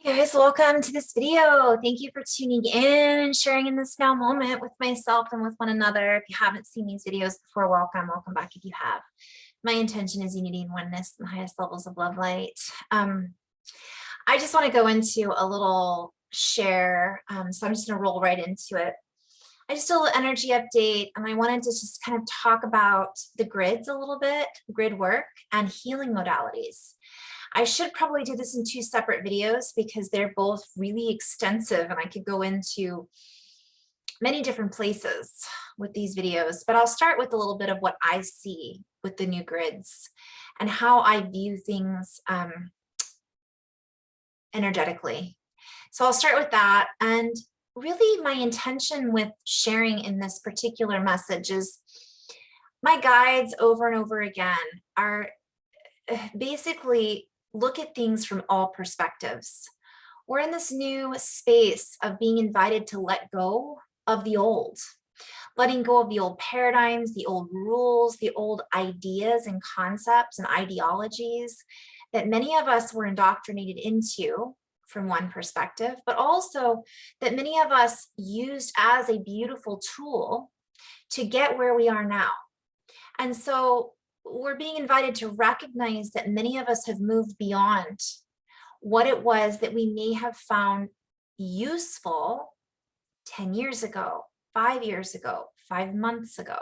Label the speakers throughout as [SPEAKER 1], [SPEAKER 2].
[SPEAKER 1] Hey guys, welcome to this video. Thank you for tuning in and sharing in this now moment with myself and with one another. If you haven't seen these videos before, welcome back if you have. My intention is unity and oneness and the highest levels of love light. I just want to go into a little share, so I'm just going to roll right into it. I just did a little energy update, and I wanted to just kind of talk about the grids a little bit, grid work and healing modalities. I should probably do this in two separate videos because they're both really extensive and I could go into many different places with these videos, but I'll start with a little bit of what I see with the new grids and how I view things energetically. So I'll start with that. And really my intention with sharing in this particular message is my guides over and over again are basically look at things from all perspectives. We're in this new space of being invited to let go of the old, letting go of the old paradigms, the old rules, the old ideas and concepts and ideologies that many of us were indoctrinated into from one perspective, but also that many of us used as a beautiful tool to get where we are now. And so we're being invited to recognize that many of us have moved beyond what it was that we may have found useful 10 years ago, 5 years ago, 5 months ago,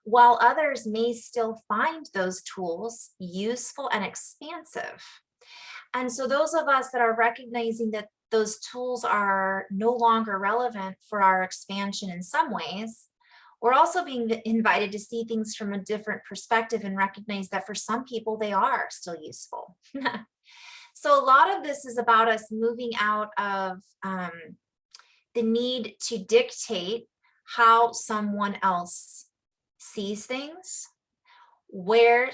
[SPEAKER 1] while others may still find those tools useful and expansive. And so those of us that are recognizing that those tools are no longer relevant for our expansion in some ways, we're also being invited to see things from a different perspective and recognize that for some people, they are still useful. So a lot of this is about us moving out of the need to dictate how someone else sees things,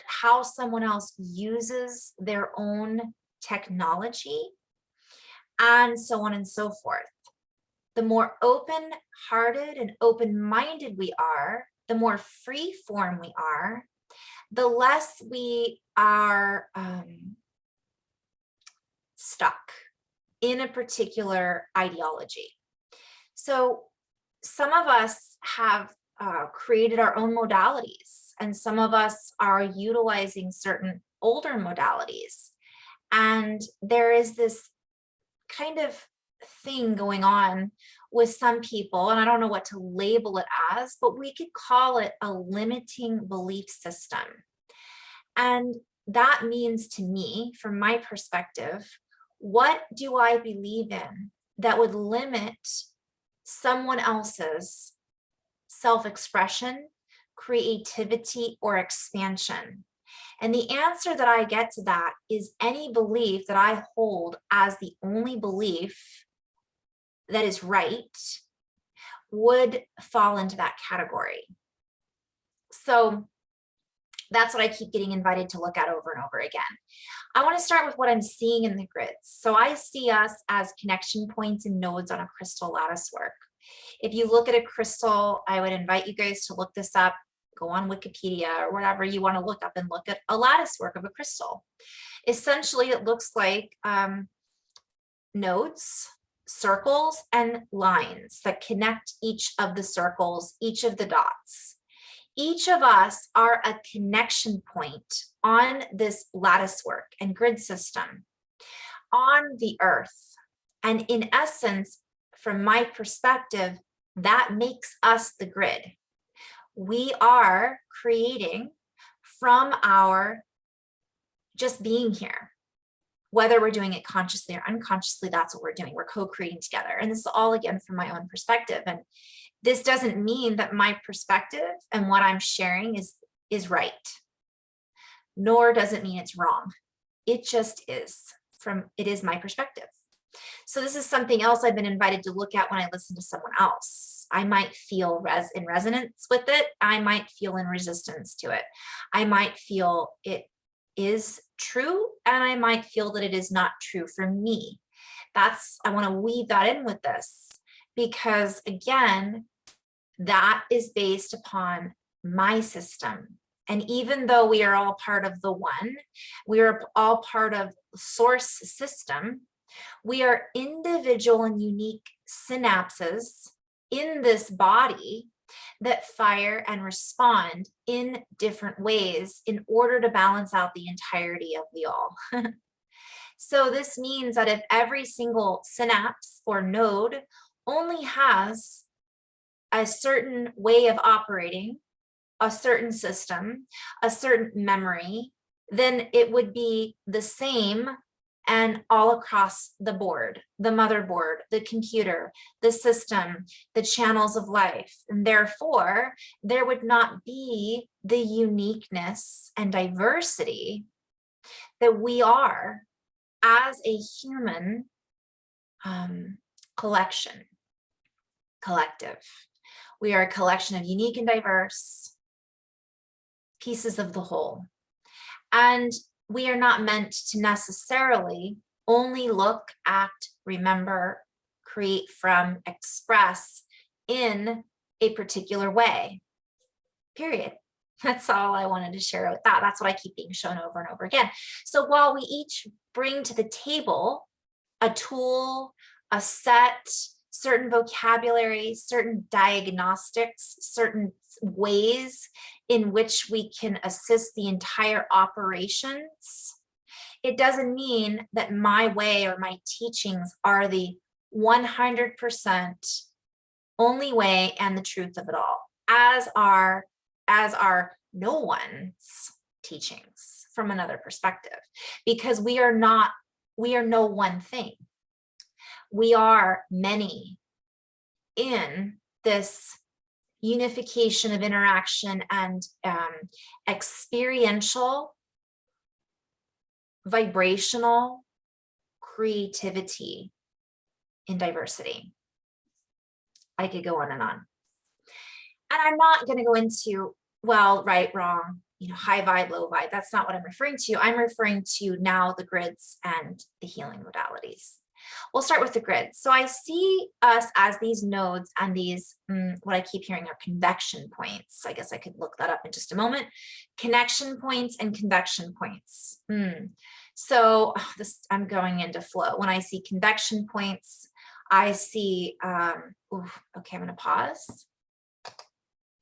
[SPEAKER 1] how someone else uses their own technology, and so on and so forth. The more open-hearted and open-minded we are, the more free-form we are, the less we are stuck in a particular ideology. So some of us have created our own modalities, and some of us are utilizing certain older modalities. And there is this kind of thing going on with some people, and I don't know what to label it as, but we could call it a limiting belief system. And that means to me, from my perspective, what do I believe in that would limit someone else's self-expression, creativity, or expansion? And the answer that I get to that is any belief that I hold as the only belief that is right would fall into that category. So that's what I keep getting invited to look at over and over again. I want to start with what I'm seeing in the grids. So I see us as connection points and nodes on a crystal lattice work. If you look at a crystal, I would invite you guys to look this up. Go on Wikipedia or whatever you want to look up and look at a lattice work of a crystal. Essentially, it looks like nodes, circles, and lines that connect each of the circles, each of the dots. Each of us are a connection point on this lattice work and grid system on the earth. And in essence, from my perspective, that makes us the grid. We are creating from our just being here. Whether we're doing it consciously or unconsciously, that's what we're doing. We're co-creating together. And this is all, again, from my own perspective. And this doesn't mean that my perspective and what I'm sharing is right, nor does it mean it's wrong. It just is. It is my perspective. So this is something else I've been invited to look at when I listen to someone else. I might feel in resonance with it. I might feel in resistance to it. I might feel it is true, and I might feel that it is not true for me. I want to weave that in with this because, again, that is based upon my system, And even though we are all part of the one, we are all part of source system, we are individual and unique synapses in this body that fire and respond in different ways in order to balance out the entirety of the all. So this means that if every single synapse or node only has a certain way of operating, a certain system, a certain memory, then it would be the same and all across the board, the motherboard, the computer, the system, the channels of life. And therefore, there would not be the uniqueness and diversity that we are as a human collective. We are a collection of unique and diverse pieces of the whole. And we are not meant to necessarily only look, act, remember, create from, express in a particular way, period. That's all I wanted to share with that. That's what I keep being shown over and over again. So while we each bring to the table a tool, a set, certain vocabulary, certain diagnostics, certain ways in which we can assist the entire operations, it doesn't mean that my way or my teachings are the 100% only way and the truth of it all, as are no one's teachings from another perspective, because we are no one thing. We are many in this unification of interaction and experiential, vibrational creativity in diversity. I could go on. And I'm not going to go into, well, right, wrong, high vibe, low vibe. That's not what I'm referring to. I'm referring to now the grids and the healing modalities. We'll start with the grids. So I see us as these nodes and these, what I keep hearing are convection points. I guess I could look that up in just a moment. Connection points and convection points. So I'm going into flow. When I see convection points, I see, okay, I'm going to pause.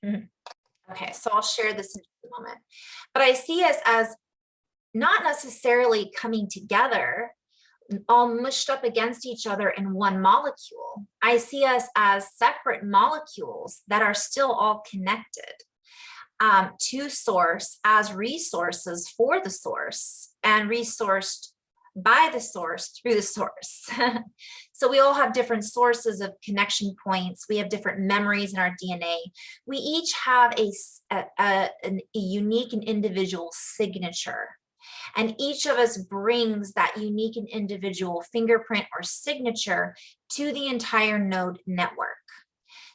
[SPEAKER 1] Okay, so I'll share this in just a moment. But I see us as not necessarily coming together, all mushed up against each other in one molecule. I see us as separate molecules that are still all connected to source as resources for the source and resourced by the source through the source. So we all have different sources of connection points. We have different memories in our DNA. We each have a unique and individual signature. And each of us brings that unique and individual fingerprint or signature to the entire node network.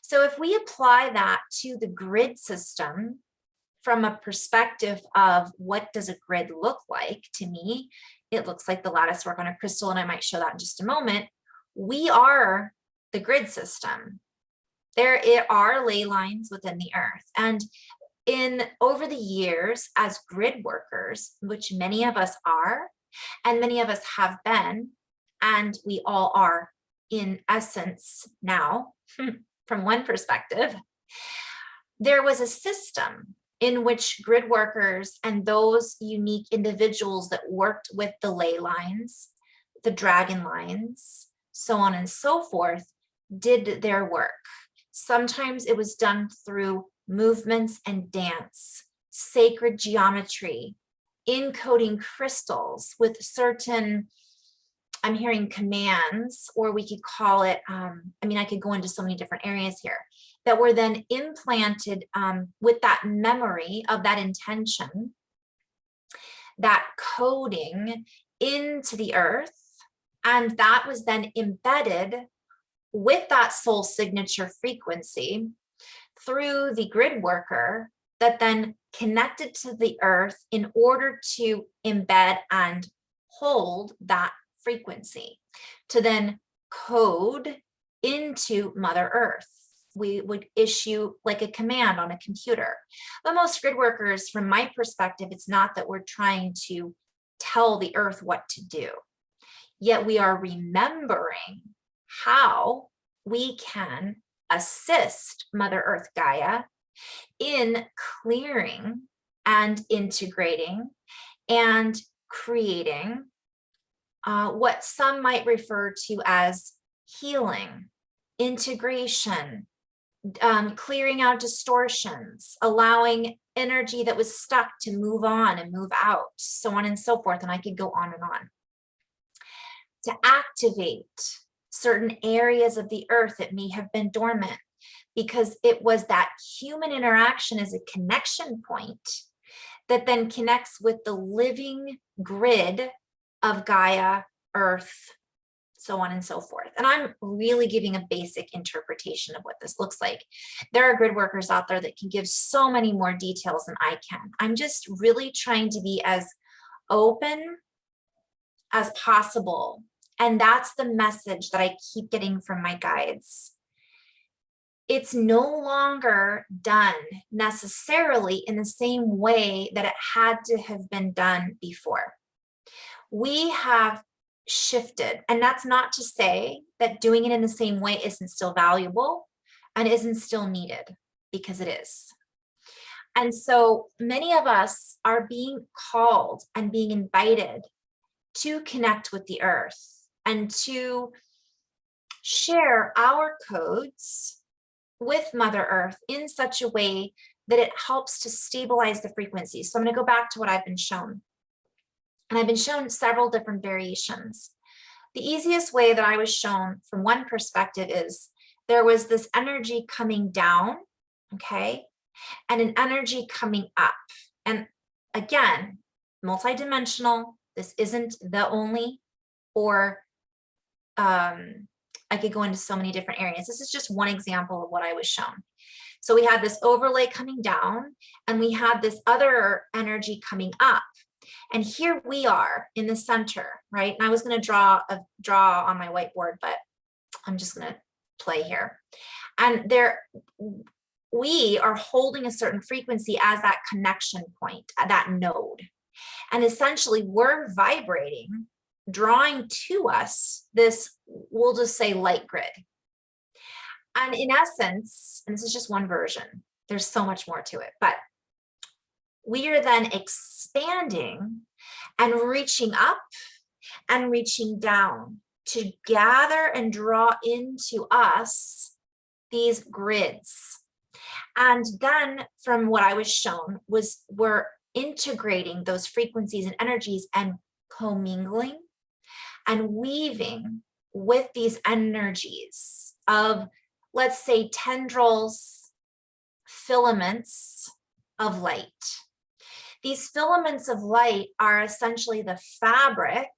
[SPEAKER 1] So if we apply that to the grid system from a perspective of what does a grid look like, to me, it looks like the lattice work on a crystal, and I might show that in just a moment. We are the grid system. There are ley lines within the earth. And over the years, as grid workers, which many of us are, and many of us have been, and we all are in essence now, from one perspective, there was a system in which grid workers and those unique individuals that worked with the ley lines, the dragon lines, so on and so forth, did their work. Sometimes it was done through movements and dance, sacred geometry, encoding crystals with certain, I'm hearing commands, or we could call it, I could go into so many different areas here, that were then implanted with that memory of that intention, that coding into the earth, and that was then embedded with that soul signature frequency through the grid worker that then connected to the earth in order to embed and hold that frequency to then code into Mother Earth. we would issue like a command on a computer. But most grid workers, from my perspective, it's not that we're trying to tell the earth what to do. Yet we are remembering how we can assist Mother Earth Gaia in clearing and integrating and creating what some might refer to as healing, integration, clearing out distortions, allowing energy that was stuck to move on and move out, so on and so forth. And I could go on and on. To activate certain areas of the earth that may have been dormant, because it was that human interaction as a connection point that then connects with the living grid of Gaia, Earth, so on and so forth. And I'm really giving a basic interpretation of what this looks like. There are grid workers out there that can give so many more details than I can. I'm just really trying to be as open as possible. And that's the message that I keep getting from my guides. It's no longer done necessarily in the same way that it had to have been done before. We have shifted, and that's not to say that doing it in the same way isn't still valuable and isn't still needed, because it is. And so many of us are being called and being invited to connect with the earth and to share our codes with Mother Earth in such a way that it helps to stabilize the frequency. So I'm going to go back to what I've been shown. And I've been shown several different variations. The easiest way that I was shown from one perspective is there was this energy coming down, okay, and an energy coming up. And again, multidimensional. This isn't the only, or I could go into so many different areas. This is just one example of what I was shown. So we had this overlay coming down, and we had this other energy coming up. And here we are in the center, right? And I was going to draw on my whiteboard, but I'm just going to play here. And there, we are holding a certain frequency as that connection point, that node. And essentially we're vibrating, drawing to us this, we'll just say, light grid. And in essence, and this is just one version, there's so much more to it, but we are then expanding and reaching up and reaching down to gather and draw into us these grids. And then from what I was shown was we're integrating those frequencies and energies and commingling and weaving with these energies of, let's say, tendrils, filaments of light. These filaments of light are essentially the fabric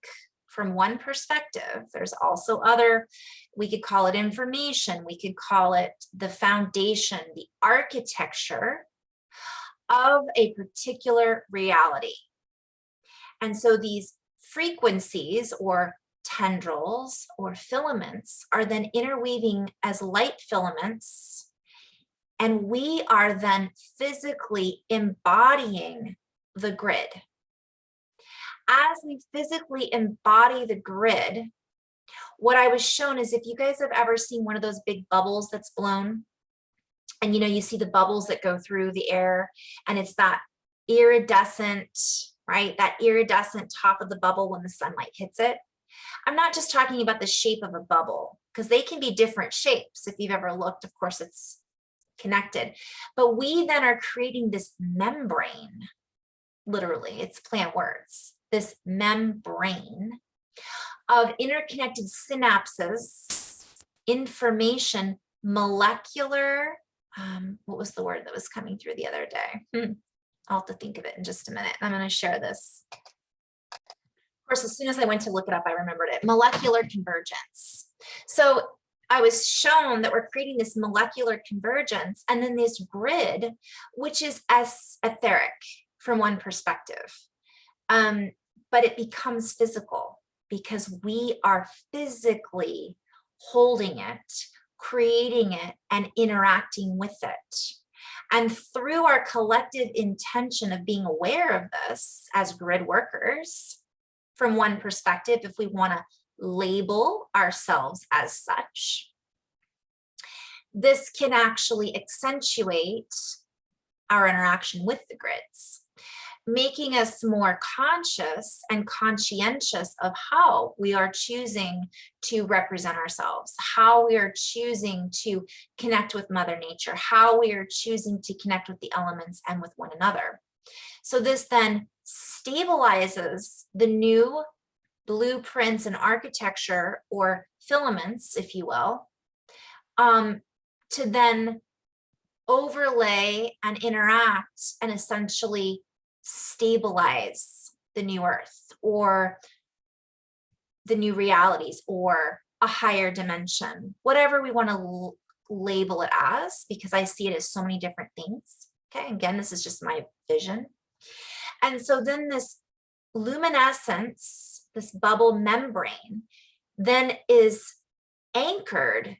[SPEAKER 1] from one perspective. There's also other, we could call it information, we could call it the foundation, the architecture of a particular reality. And so these frequencies or tendrils or filaments are then interweaving as light filaments, and we are then physically embodying the grid. As we physically embody the grid, what I was shown is, if you guys have ever seen one of those big bubbles that's blown, and you see the bubbles that go through the air, and it's that iridescent, right? That iridescent top of the bubble when the sunlight hits it. I'm not just talking about the shape of a bubble, because they can be different shapes. If you've ever looked, of course, it's connected. But we then are creating this membrane. Literally, it's plant words, this membrane of interconnected synapses, information, molecular, what was the word that was coming through the other day? I'll have to think of it in just a minute. I'm going to share this. Of course, as soon as I went to look it up, I remembered it. Molecular convergence. So I was shown that we're creating this molecular convergence, and then this grid, which is etheric from one perspective, but it becomes physical because we are physically holding it creating it and interacting with it. And through our collective intention of being aware of this as grid workers, from one perspective, if we want to label ourselves as such, this can actually accentuate our interaction with the grids, making us more conscious and conscientious of how we are choosing to represent ourselves, how we are choosing to connect with Mother Nature, how we are choosing to connect with the elements and with one another. So this then stabilizes the new blueprints and architecture, or filaments, if you will, to then overlay and interact and essentially stabilize the new earth or the new realities or a higher dimension, whatever we want to label it as, because I see it as so many different things. Okay, again, this is just my vision. And so then this luminescence, this bubble membrane, then is anchored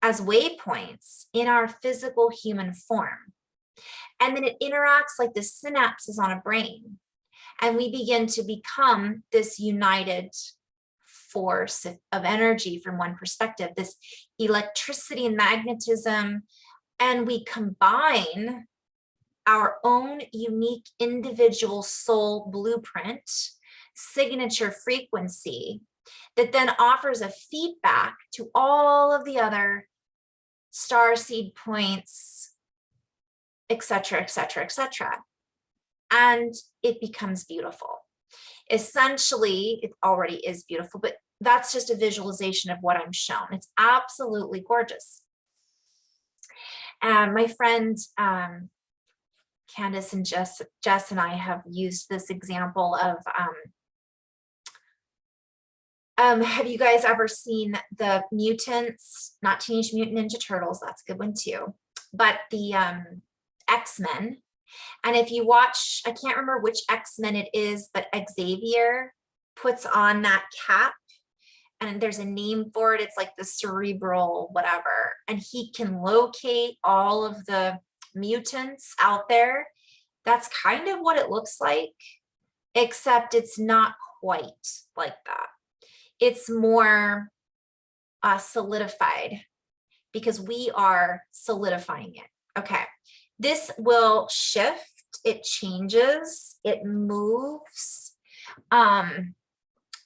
[SPEAKER 1] as waypoints in our physical human form. And then it interacts like the synapses on a brain. And we begin to become this united force of energy from one perspective, this electricity and magnetism, and we combine our own unique individual soul blueprint, signature frequency, that then offers a feedback to all of the other star seed points, etc., etc., etc. And it becomes beautiful. Essentially, it already is beautiful, but that's just a visualization of what I'm shown. It's absolutely gorgeous. And my friend Candace and Jess and I have used this example of, have you guys ever seen the mutants, not Teenage Mutant Ninja Turtles, that's a good one too, but the X-Men. And if you watch, I can't remember which X-Men it is, but Xavier puts on that cap and there's a name for it. It's like the cerebral whatever. And he can locate all of the mutants out there. That's kind of what it looks like, except it's not quite like that. It's more solidified because we are solidifying it. Okay, this will shift, it changes, it moves.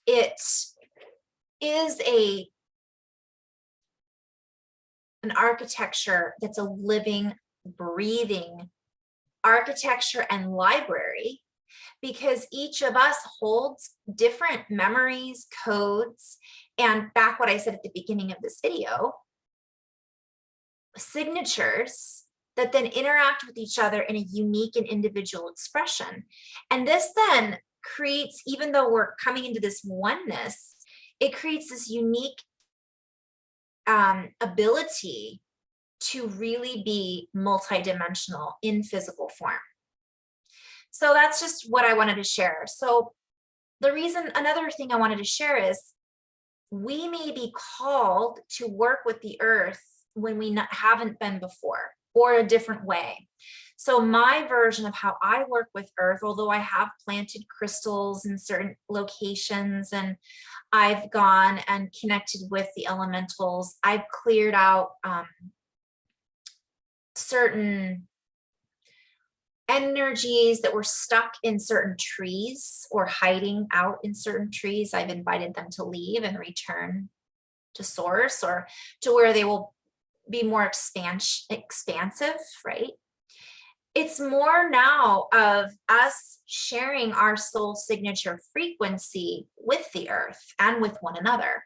[SPEAKER 1] It is an architecture that's a living, breathing architecture and library, because each of us holds different memories, codes, and back what I said at the beginning of this video, signatures that then interact with each other in a unique and individual expression. And this then creates, even though we're coming into this oneness, it creates this unique ability to really be multidimensional in physical form. So that's just what I wanted to share. So another thing I wanted to share is we may be called to work with the earth when we haven't been before, or a different way. So my version of how I work with earth, although I have planted crystals in certain locations and I've gone and connected with the elementals, I've cleared out certain energies that were stuck in certain trees or hiding out in certain trees. I've invited them to leave and return to source, or to where they will be more expansive, right? It's more now of us sharing our soul signature frequency with the earth and with one another.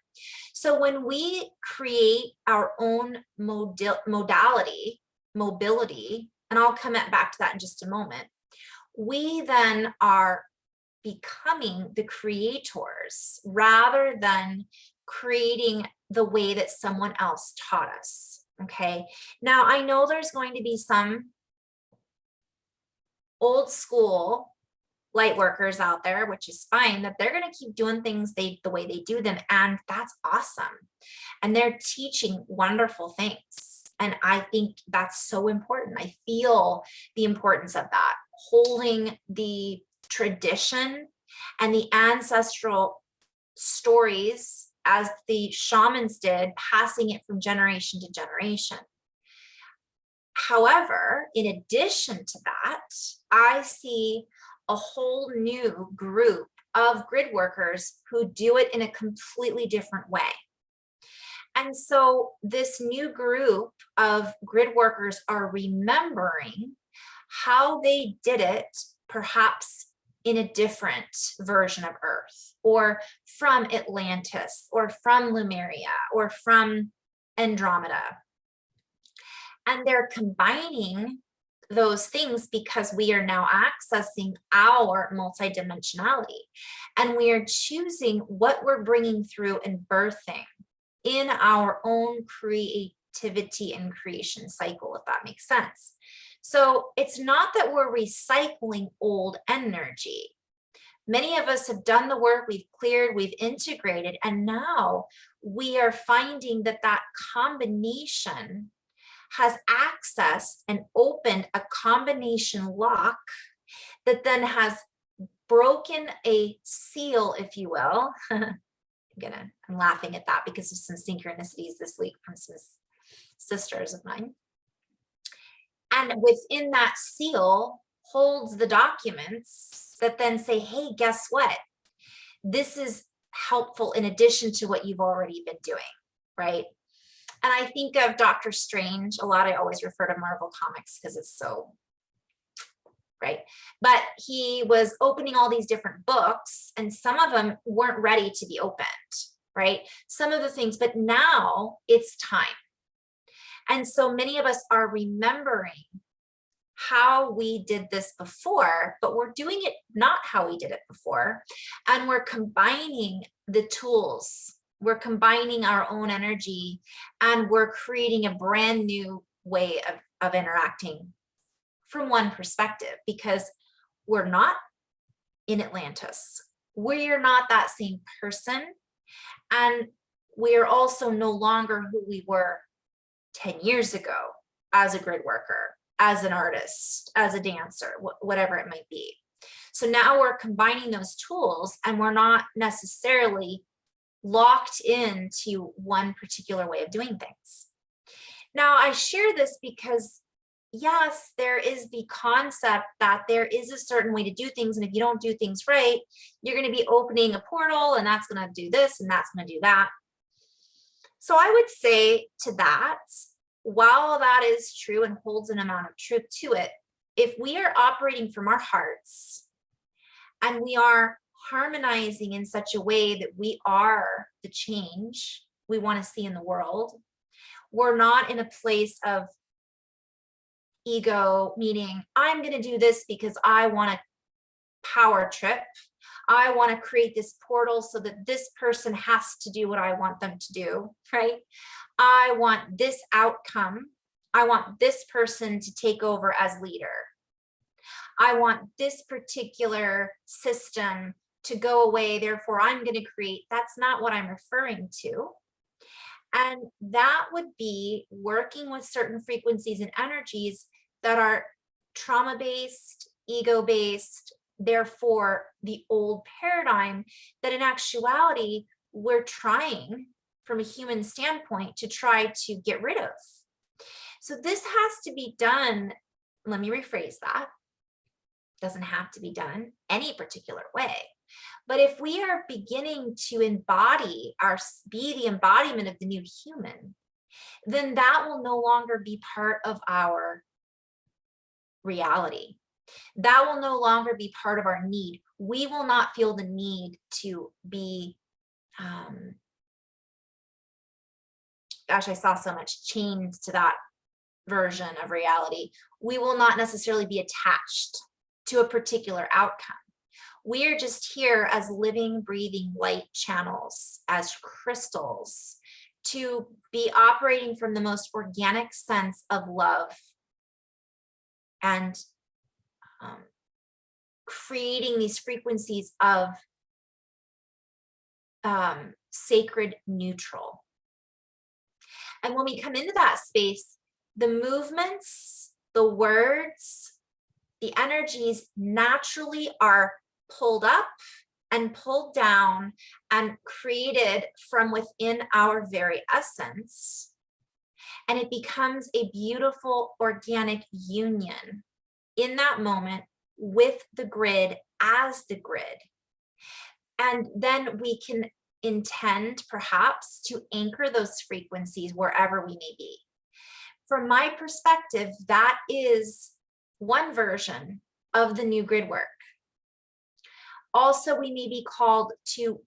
[SPEAKER 1] So when we create our own mobility, and I'll come back to that in just a moment, we then are becoming the creators rather than creating the way that someone else taught us. Okay, now I know there's going to be some old school light workers out there, which is fine, that they're going to keep doing things the way they do them. And that's awesome. And they're teaching wonderful things. And I think that's so important. I feel the importance of that, holding the tradition and the ancestral stories as the shamans did, passing it from generation to generation. However, in addition to that, I see a whole new group of grid workers who do it in a completely different way. And so this new group of grid workers are remembering how they did it, perhaps in a different version of Earth, or from Atlantis, or from Lemuria, or from Andromeda. And they're combining those things because we are now accessing our multidimensionality, and we are choosing what we're bringing through and birthing in our own creativity and creation cycle, if that makes sense. So it's not that we're recycling old energy. Many of us have done the work, we've cleared, we've integrated, and now we are finding that that combination has accessed and opened a combination lock that then has broken a seal, if you will. I'm laughing at that because of some synchronicities this week from some sisters of mine. And within that seal holds the documents that then say, hey, guess what? This is helpful in addition to what you've already been doing, right? And I think of Doctor Strange a lot. I always refer to Marvel Comics because it's so, right? But he was opening all these different books, and some of them weren't ready to be opened, right? Some of the things, but now it's time. And so many of us are remembering how we did this before, but we're doing it not how we did it before. And we're combining the tools, we're combining our own energy, and we're creating a brand new way of interacting from one perspective, because we're not in Atlantis. We're not that same person. And we're also no longer who we were 10 years ago as a grid worker, as an artist, as a dancer, whatever it might be. So now we're combining those tools, and we're not necessarily locked into one particular way of doing things. Now, I share this because, yes, there is the concept that there is a certain way to do things, and if you don't do things right, you're going to be opening a portal, and that's going to do this, and that's going to do that. So I would say to that, while that is true and holds an amount of truth to it, if we are operating from our hearts and we are harmonizing in such a way that we are the change we want to see in the world, we're not in a place of ego, meaning I'm going to do this because I want a power trip. I want to create this portal so that this person has to do what I want them to do, right? I want this outcome. I want this person to take over as leader. I want this particular system to go away, therefore I'm going to create. That's not what I'm referring to. And that would be working with certain frequencies and energies that are trauma-based, ego-based, therefore the old paradigm that in actuality we're trying from a human standpoint to try to get rid of. So this has to be done, let me rephrase that, doesn't have to be done any particular way. But if we are beginning to be the embodiment of the new human, then that will no longer be part of our reality. That will no longer be part of our need. We will not feel the need to be, gosh, I saw so much chained to that version of reality. We will not necessarily be attached to a particular outcome. We are just here as living, breathing light channels, as crystals, to be operating from the most organic sense of love and creating these frequencies of sacred neutral. And when we come into that space, the movements, the words, the energies naturally are pulled up and pulled down and created from within our very essence. And it becomes a beautiful organic union in that moment with the grid as the grid. And then we can intend perhaps to anchor those frequencies wherever we may be. From my perspective, that is one version of the new grid work. Also, we may be called to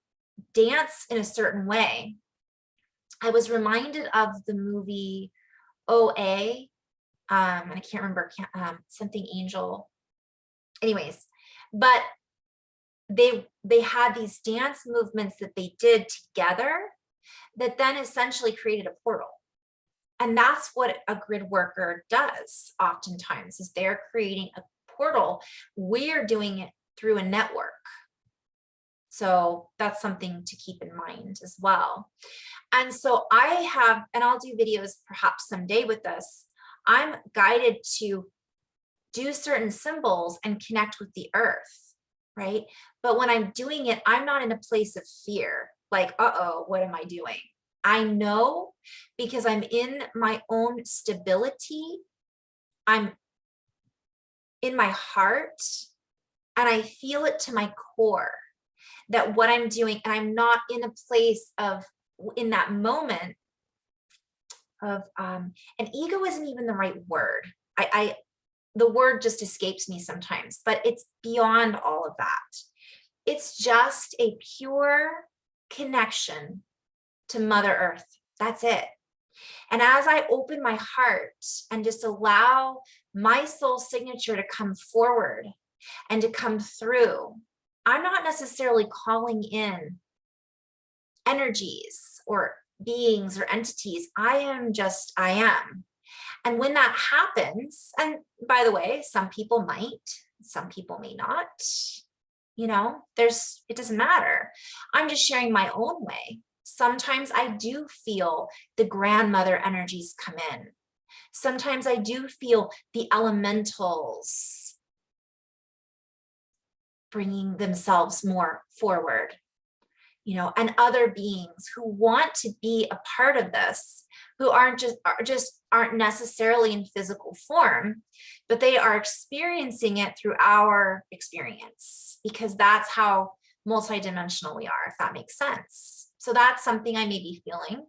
[SPEAKER 1] dance in a certain way. I was reminded of the movie OA, and I can't remember, something angel. Anyways, but they had these dance movements that they did together that then essentially created a portal. And that's what a grid worker does oftentimes, is they're creating a portal. We're doing it through a network. So that's something to keep in mind as well. And so I have, and I'll do videos perhaps someday with this, I'm guided to do certain symbols and connect with the earth, right? But when I'm doing it, I'm not in a place of fear, like, uh-oh, what am I doing? I know because I'm in my own stability, I'm in my heart, and I feel it to my core that what I'm doing, and I'm not in a place of, in that moment of, and ego isn't even the right word. The word just escapes me sometimes, but it's beyond all of that. It's just a pure connection to Mother Earth. That's it. And as I open my heart and just allow my soul signature to come forward and to come through, I'm not necessarily calling in energies or beings or entities. I am just, I am. And when that happens, and by the way, some people might, some people may not, you know, it doesn't matter. I'm just sharing my own way. Sometimes I do feel the grandmother energies come in. Sometimes I do feel the elementals bringing themselves more forward, you know, and other beings who want to be a part of this, who aren't necessarily in physical form, but they are experiencing it through our experience, because that's how multidimensional we are, if that makes sense. So that's something I may be feeling.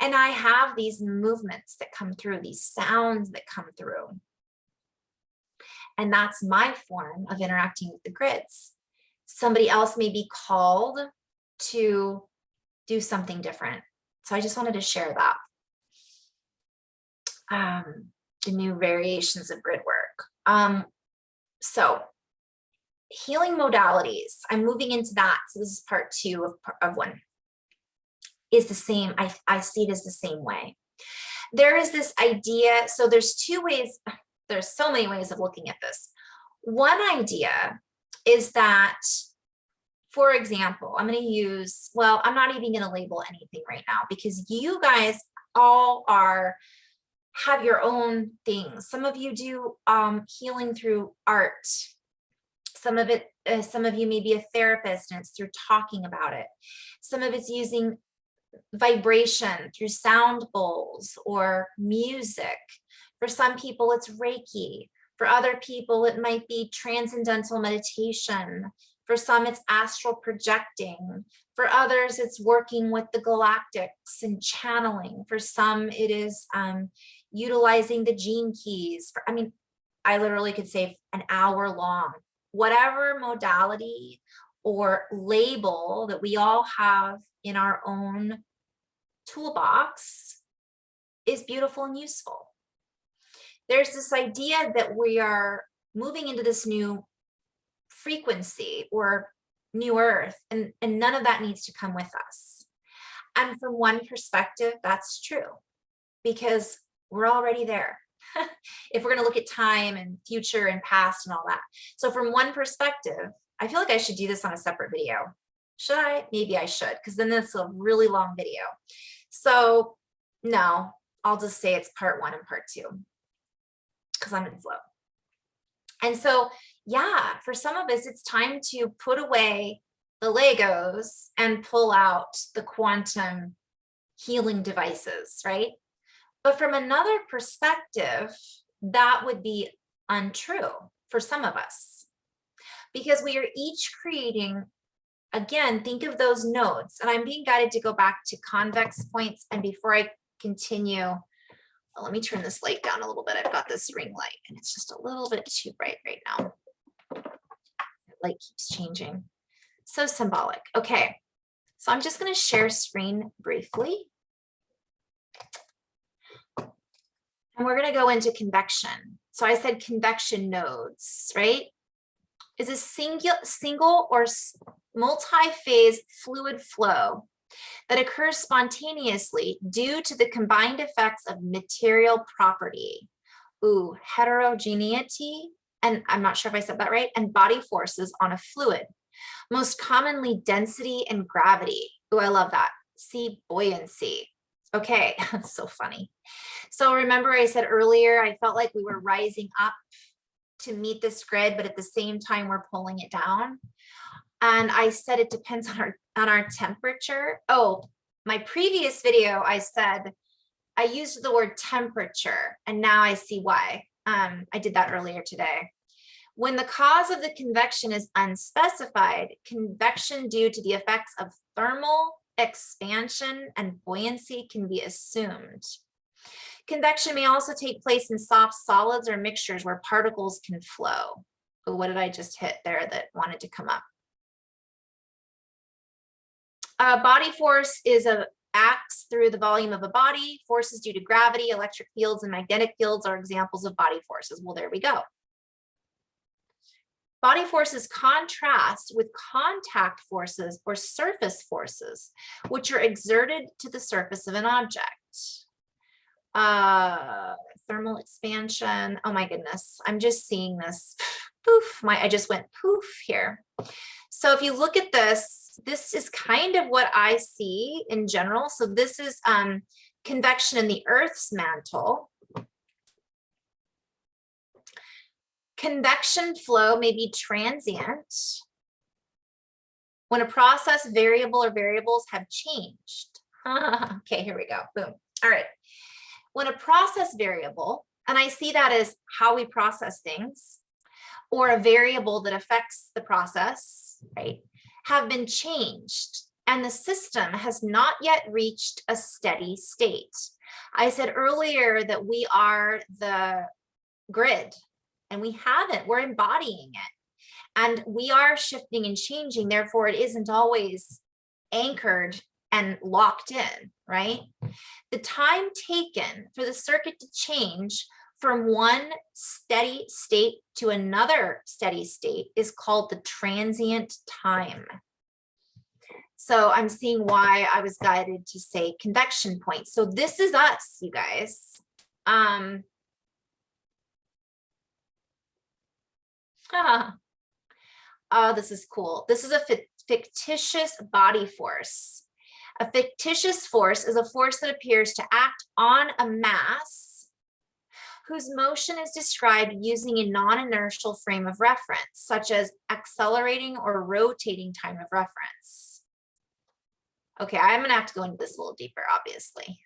[SPEAKER 1] And I have these movements that come through, these sounds that come through. And that's my form of interacting with the grids. Somebody else may be called to do something different. So I just wanted to share that. The new variations of grid work. So healing modalities, I'm moving into that. So this is part 2 of 1. Is the same. I see it as the same way. There is this idea. So there's 2 ways. There's so many ways of looking at this. One idea is that, for example, I'm going to use, well, I'm not even going to label anything right now, because you guys all have your own things. Some of you do healing through art. Some of you may be a therapist and it's through talking about it. Some of it's using vibration through sound bowls or music. For some people, it's Reiki. For other people, it might be transcendental meditation. For some, it's astral projecting. For others, it's working with the galactics and channeling. For some, it is utilizing the gene keys. I literally could say an hour long. Whatever modality or label that we all have in our own toolbox is beautiful and useful. There's this idea that we are moving into this new frequency or new earth, and none of that needs to come with us. And from one perspective, that's true, because we're already there. if we're going to look at time and future and past and all that. So from one perspective, I feel like I should do this on a separate video. Should I? Maybe I should, because then it's a really long video. So no, I'll just say it's part 1 and part 2 because I'm in flow. And so, yeah, for some of us, it's time to put away the Legos and pull out the quantum healing devices, right? But from another perspective, that would be untrue for some of us, because we are each creating, again, think of those nodes, and I'm being guided to go back to convex points. And before I continue, let me turn this light down a little bit. I've got this ring light and it's just a little bit too bright right now. The light keeps changing. So symbolic. Okay, so I'm just going to share screen briefly. And we're going to go into convection. So I said convection nodes, right? Is a single or multi-phase fluid flow that occurs spontaneously due to the combined effects of material property, heterogeneity, and I'm not sure if I said that right, and body forces on a fluid, most commonly density and gravity. I love that. See, buoyancy. Okay, that's so funny. So remember I said earlier, I felt like we were rising up to meet this grid, but at the same time, we're pulling it down. And I said it depends on our temperature. Oh, my previous video, I said I used the word temperature, and now I see why. I did that earlier today. When the cause of the convection is unspecified, convection due to the effects of thermal expansion and buoyancy can be assumed. Convection may also take place in soft solids or mixtures where particles can flow. But what did I just hit there that wanted to come up? Body force acts through the volume of a body. Forces due to gravity, electric fields, and magnetic fields are examples of body forces. Well, there we go. Body forces contrast with contact forces or surface forces, which are exerted to the surface of an object. Thermal expansion. Oh my goodness, I'm just seeing this. Poof, I just went poof here. So if you look at this, this is kind of what I see in general. So this is convection in the Earth's mantle. Convection flow may be transient when a process variable or variables have changed. Okay, here we go. Boom. All right. When a process variable, and I see that as how we process things, or a variable that affects the process, right, have been changed, and the system has not yet reached a steady state. I said earlier that we are the grid, and we haven't. We're embodying it, and we are shifting and changing. Therefore, it isn't always anchored and locked in, right? The time taken for the circuit to change from one steady state to another steady state is called the transient time. So I'm seeing why I was guided to say convection point. So this is us, you guys. Oh, this is cool. This is a fictitious body force. A fictitious force is a force that appears to act on a mass whose motion is described using a non-inertial frame of reference, such as accelerating or rotating time of reference. Okay, I'm gonna have to go into this a little deeper, obviously.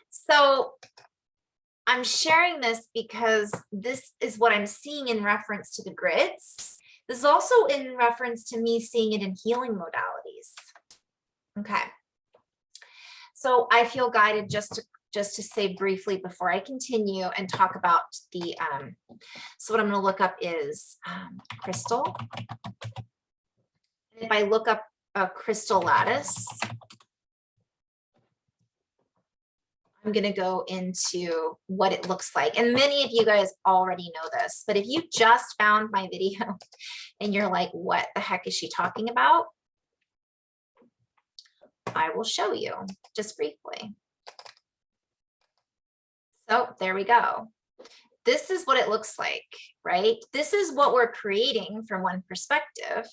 [SPEAKER 1] So I'm sharing this because this is what I'm seeing in reference to the grids. This is also in reference to me seeing it in healing modalities. Okay, so I feel guided just to say briefly before I continue and talk about the, so what I'm gonna look up is crystal. If I look up a crystal lattice, I'm gonna go into what it looks like. And many of you guys already know this, but if you just found my video and you're like, what the heck is she talking about? I will show you just briefly. So there we go. This is what it looks like, right? This is what we're creating from one perspective.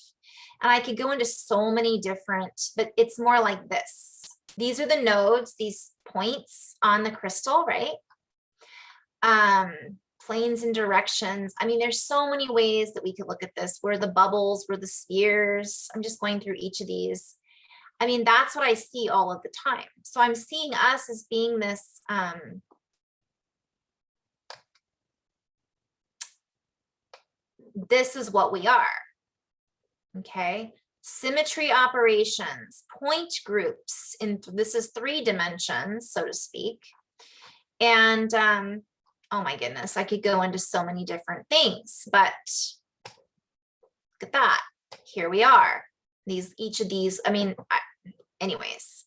[SPEAKER 1] And I could go into so many different, but it's more like this. These are the nodes, these points on the crystal, right? Planes and directions. I mean, there's so many ways that we could look at this, where the bubbles, where the spheres. I'm just going through each of these. I mean, that's what I see all of the time. So I'm seeing us as being this, this is what we are, okay? Symmetry operations, point groups, this is 3 dimensions, so to speak. And oh my goodness, I could go into so many different things, but look at that. Here we are. Each of these, I mean, anyways,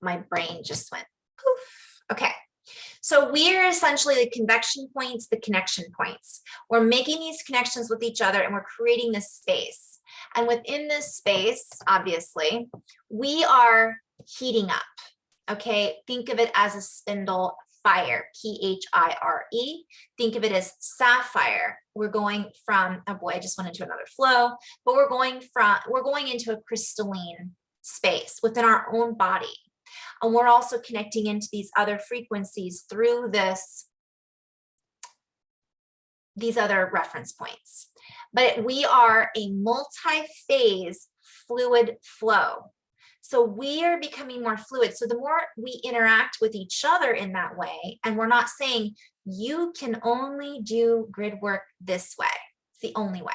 [SPEAKER 1] my brain just went poof. Okay. So we're essentially the convection points, the connection points. We're making these connections with each other and we're creating this space. And within this space, obviously, we are heating up. Okay, think of it as a spindle fire, P-H-I-R-E. Think of it as sapphire. We're going from, oh boy, I just went into another flow, but we're going into a crystalline space within our own body. And we're also connecting into these other frequencies through these other reference points. But we are a multi-phase fluid flow. So we are becoming more fluid. So the more we interact with each other in that way, and we're not saying you can only do grid work this way, it's the only way.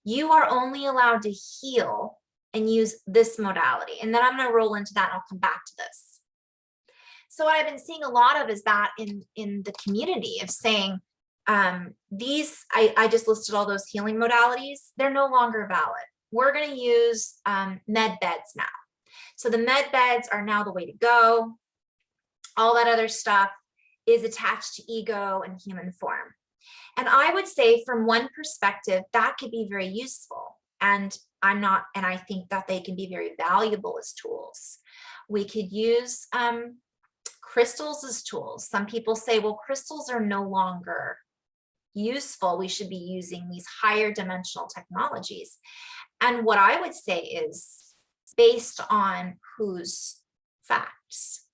[SPEAKER 1] You are only allowed to heal and use this modality. And then I'm going to roll into that and I'll come back to this. So what I've been seeing a lot of is that in the community of saying, I just listed all those healing modalities. They're no longer valid. We're going to use med beds now. So the med beds are now the way to go. All that other stuff is attached to ego and human form. And I would say from one perspective, that could be very useful. And I think that they can be very valuable as tools. We could use crystals as tools. Some people say, well, crystals are no longer useful. We should be using these higher dimensional technologies. And what I would say is, based on whose facts,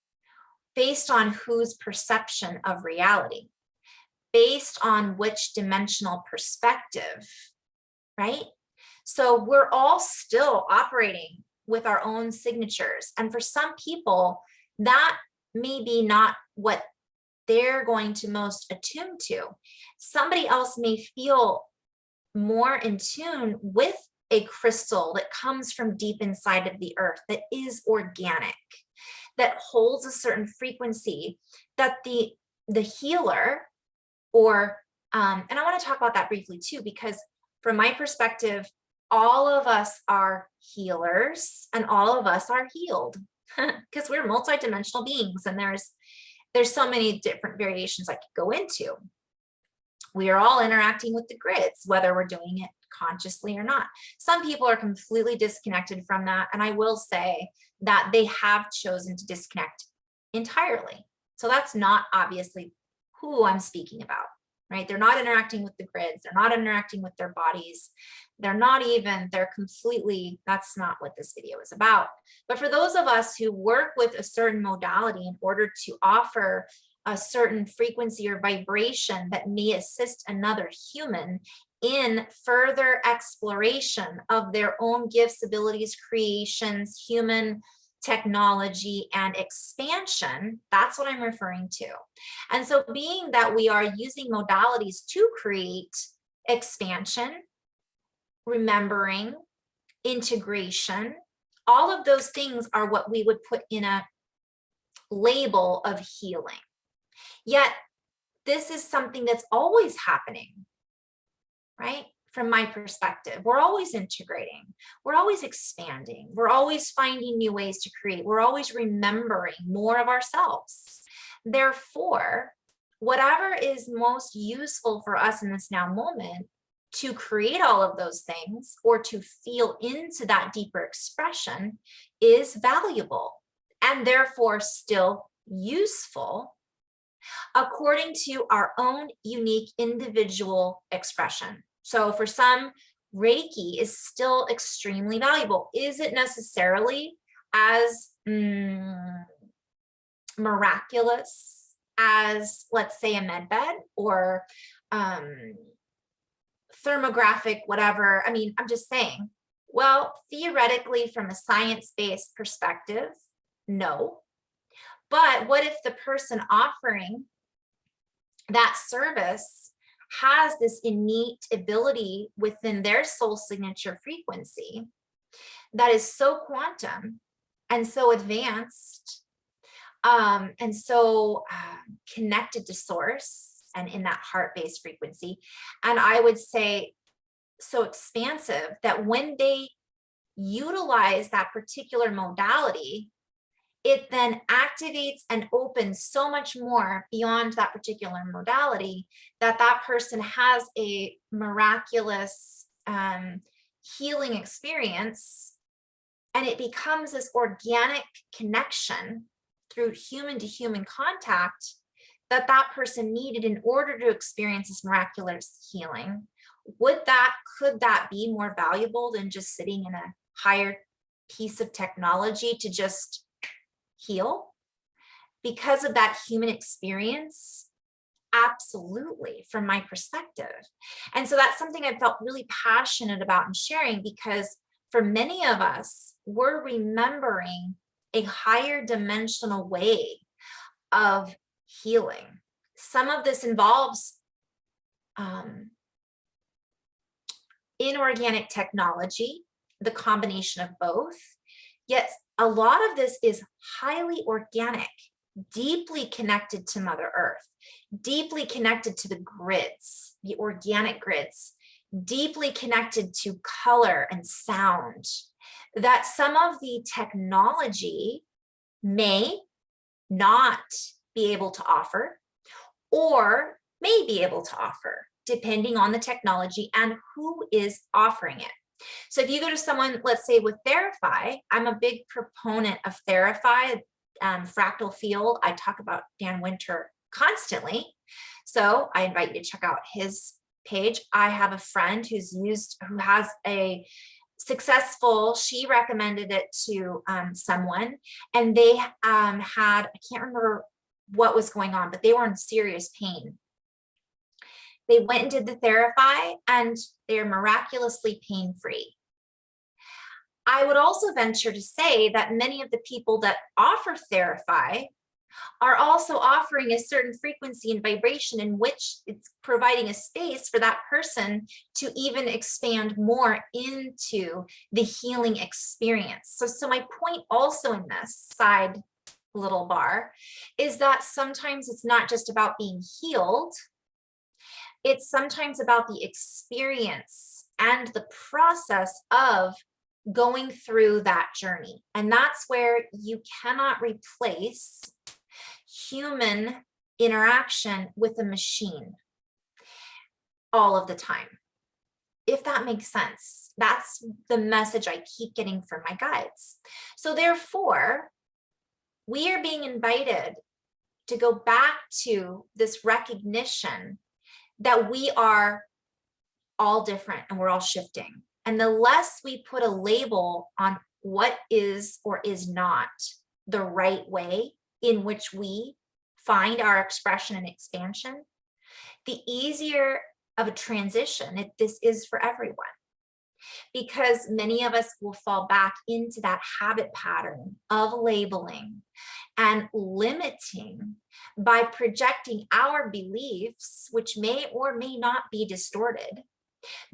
[SPEAKER 1] based on whose perception of reality, based on which dimensional perspective, right? So we're all still operating with our own signatures. And for some people, that may be not what they're going to most attune to. Somebody else may feel more in tune with a crystal that comes from deep inside of the earth, that is organic, that holds a certain frequency, that the healer, or and I want to talk about that briefly too, because from my perspective, all of us are healers and all of us are healed because we're multidimensional beings, and there's so many different variations I could go into. We are all interacting with the grids, whether we're doing it consciously or not. Some people are completely disconnected from that. And I will say that they have chosen to disconnect entirely. So that's not obviously who I'm speaking about, right? They're not interacting with the grids. They're not interacting with their bodies. They're completely, that's not what this video is about. But for those of us who work with a certain modality in order to offer a certain frequency or vibration that may assist another human in further exploration of their own gifts, abilities, creations, human technology, and expansion, that's what I'm referring to. And so being that we are using modalities to create expansion, remembering, integration, all of those things are what we would put in a label of healing. Yet this is something that's always happening, right? From my perspective, we're always integrating, we're always expanding, we're always finding new ways to create, we're always remembering more of ourselves. Therefore, whatever is most useful for us in this now moment to create all of those things or to feel into that deeper expression is valuable and therefore still useful. according to our own unique individual expression. So for some, Reiki is still extremely valuable. Is it necessarily as miraculous as, let's say, a med bed or thermographic, whatever? I mean, I'm just saying, well, theoretically, from a science-based perspective, no. But what if the person offering that service has this innate ability within their soul signature frequency that is so quantum and so advanced and so connected to source and in that heart-based frequency, and I would say so expansive that when they utilize that particular modality, it then activates and opens so much more beyond that particular modality that that person has a miraculous healing experience, and it becomes this organic connection through human to human contact that that person needed in order to experience this miraculous healing. Could that be more valuable than just sitting in a higher piece of technology to just heal? Because of that human experience, absolutely, from my perspective. And so that's something I felt really passionate about and sharing, because for many of us, we're remembering a higher dimensional way of healing. Some of this involves inorganic technology, the combination of both. Yet a lot of this is highly organic, deeply connected to Mother Earth, deeply connected to the grids, the organic grids, deeply connected to color and sound, that some of the technology may not be able to offer, or may be able to offer, depending on the technology and who is offering it. So if you go to someone, let's say with Therify, I'm a big proponent of Therify, fractal field. I talk about Dan Winter constantly. So I invite you to check out his page. I have a friend who has a successful, she recommended it to someone, and they had, I can't remember what was going on, but they were in serious pain. They went and did the Therify, and they're miraculously pain-free. I would also venture to say that many of the people that offer Therify are also offering a certain frequency and vibration in which it's providing a space for that person to even expand more into the healing experience. So my point also in this side little bar is that sometimes it's not just about being healed. It's sometimes about the experience and the process of going through that journey. And that's where you cannot replace human interaction with a machine all of the time, if that makes sense. That's the message I keep getting from my guides. So therefore, we are being invited to go back to this recognition that we are all different and we're all shifting. And the less we put a label on what is or is not the right way in which we find our expression and expansion, the easier of a transition this is for everyone. Because many of us will fall back into that habit pattern of labeling and limiting by projecting our beliefs, which may or may not be distorted,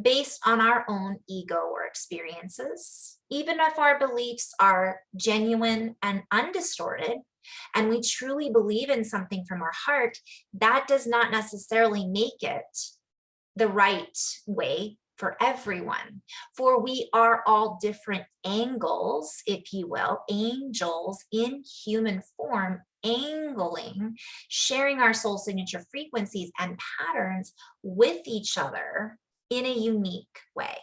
[SPEAKER 1] based on our own ego or experiences. Even if our beliefs are genuine and undistorted, and we truly believe in something from our heart, that does not necessarily make it the right way for everyone. For we are all different angles, if you will, angels in human form, angling, sharing our soul signature frequencies and patterns with each other in a unique way.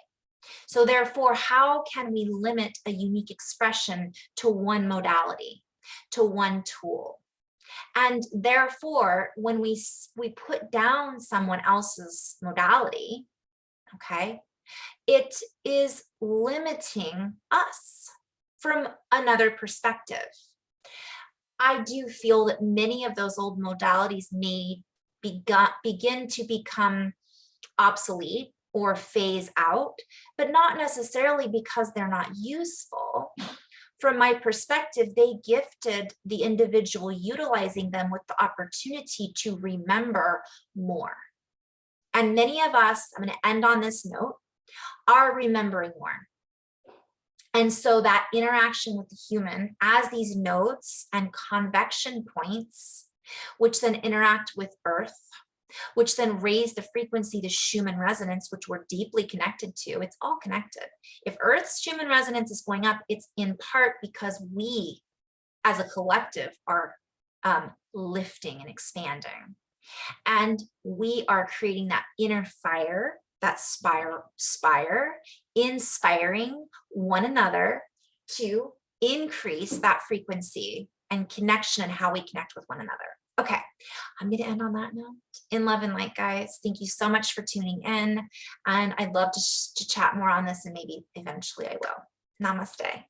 [SPEAKER 1] So therefore, how can we limit a unique expression to one modality, to one tool? And therefore, when we put down someone else's modality, okay, it is limiting us from another perspective. I do feel that many of those old modalities may begin to become obsolete or phase out, but not necessarily because they're not useful. From my perspective, they gifted the individual utilizing them with the opportunity to remember more. And many of us, I'm going to end on this note, are remembering more. And so that interaction with the human as these nodes and convection points, which then interact with Earth, which then raise the frequency to Schumann resonance, which we're deeply connected to. It's all connected. If Earth's Schumann resonance is going up, it's in part because we as a collective are lifting and expanding. And we are creating that inner fire, that spire, inspiring one another to increase that frequency and connection and how we connect with one another. Okay, I'm going to end on that note. In love and light, guys. Thank you so much for tuning in. And I'd love to chat more on this, and maybe eventually I will. Namaste.